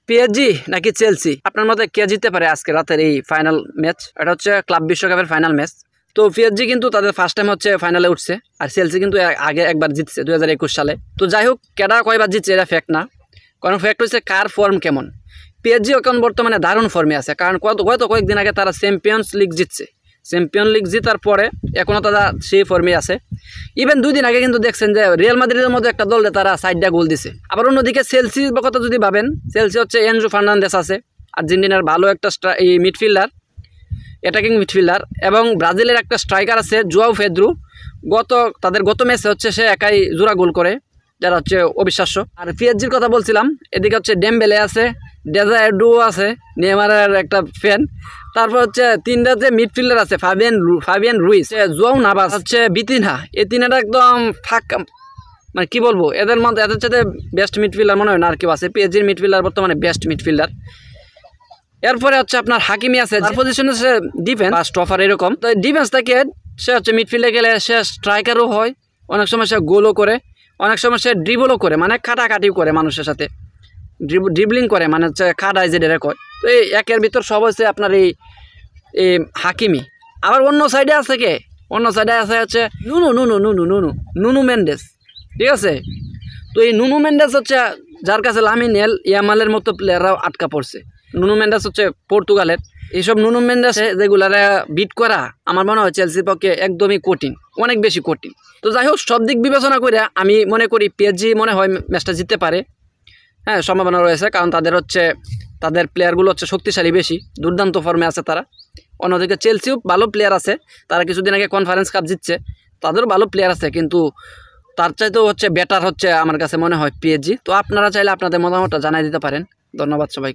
PSG নাকি Chelsea, আপনার মতে কে জিততে পারে আজকে রাতের এই ফাইনাল ম্যাচ? এটা হচ্ছে ক্লাব বিশ্বকাপের ফাইনাল ম্যাচ। তো পিএসজি কিন্তু তাদের ফার্স্ট টাইম হচ্ছে ফাইনালে উঠছে, আর চেলসি কিন্তু আগে একবার জিতছে 2021 সালে। তো যাই হোক, কেডা কয়বার জিতছে এটা ফ্যাক্ট না, কারণ ফ্যাক্ট হচ্ছে কার ফর্ম কেমন। পিএসজি এখন বর্তমানে দারুণ ফর্মে আছে, কারণ কয়েকদিন আগে তারা চ্যাম্পিয়ন্স লিগ জিতছে। চ্যাম্পিয়ন লিগ জিতার পরে এখনও তারা সেই ফর্মে আছে। ইভেন 2 দিন আগে কিন্তু দেখছেন যে রিয়াল মাদ্রিদের মধ্যে একটা দলে তারা 4টা গোল দিছে। আবার অন্যদিকে চেলসির কথা যদি ভাবেন, চেলসি হচ্ছে এনজো ফার্নান্দেস আছে, আর্জেন্টিনার ভালো একটা এই মিডফিল্ডার, অ্যাটাকিং মিডফিল্ডার, এবং ব্রাজিলের একটা স্ট্রাইকার আছে জুয়াও পেদ্রো। তাদের গত ম্যাচে হচ্ছে সে একাই জোড়া গোল করে, যারা হচ্ছে অবিশ্বাস্য। আর পিএসজির কথা বলছিলাম, এদিকে হচ্ছে ডেমবেলে আছে, ডেজার্ডো আছে, নেইমারের একটা ফ্যান। তারপর হচ্ছে 3টা যে মিডফিল্ডার আছে, ফাবিয়ান রুইস, জোয়াও নাভাস, হচ্ছে বিতিনহা। এই 3টা একদম ফাঁকা, মানে কি বলবো, এদের সাথে বেস্ট মিডফিল্ডার মনে হয় না আর কেউ আছে। পিএসজির মিডফিল্ডার বর্তমানে বেস্ট মিডফিল্ডার। এরপরে হচ্ছে আপনার হাকিমি আছে, তার পজিশনে সে ডিফেন্স বা স্টপার এরকম। তো ডিফেন্স থেকে সে হচ্ছে মিডফিল্ডে গেলে সে স্ট্রাইকারও হয়, অনেক সময় সে গোলও করে, অনেক সময় সে ড্রিবলও করে, মানে কাটাকাটিও করে মানুষের সাথে, ড্রিবলিং করে, মানে হচ্ছে কাটায় যে ডেরে কয়। তো এই একের ভিতর সব হচ্ছে আপনার এই হাকিমি। আবার অন্য সাইডে আছে কে? অন্য সাইডে আছে হচ্ছে নুনু মেন্ডেস, ঠিক আছে। তো এই নুনু মেন্ডেস হচ্ছে যার কাছে লামিন ইয়ামালের মতো প্লেয়াররাও আটকা পড়ছে। নুনু মেন্ডেস হচ্ছে পর্তুগালের। এইসব নুনু মেন্ডেস যেগুলারা বিট করা আমার মনে হয় চেলসির পক্ষে একদমই কঠিন, অনেক বেশি কঠিন। তো যাই হোক, সব দিক বিবেচনা করে আমি মনে করি পিএসজি মনে হয় ম্যাচটা জিততে পারে। হ্যাঁ, সম্ভাবনা রয়েছে, কারণ তাদের প্লেয়ারগুলো হচ্ছে শক্তিশালী বেশি, দুর্দান্ত ফর্মে আছে তারা। অন্যদিকে চেলসিও ভালো প্লেয়ার আছে, তারা কিছুদিন আগে কনফারেন্স কাপ জিতছে, তাদেরও ভালো প্লেয়ার আছে, কিন্তু তার চাইতেও হচ্ছে বেটার হচ্ছে আমার কাছে মনে হয় পিএসজি। তো আপনারা চাইলে আপনাদের মতামতটা জানাই দিতে পারেন। ধন্যবাদ সবাইকে।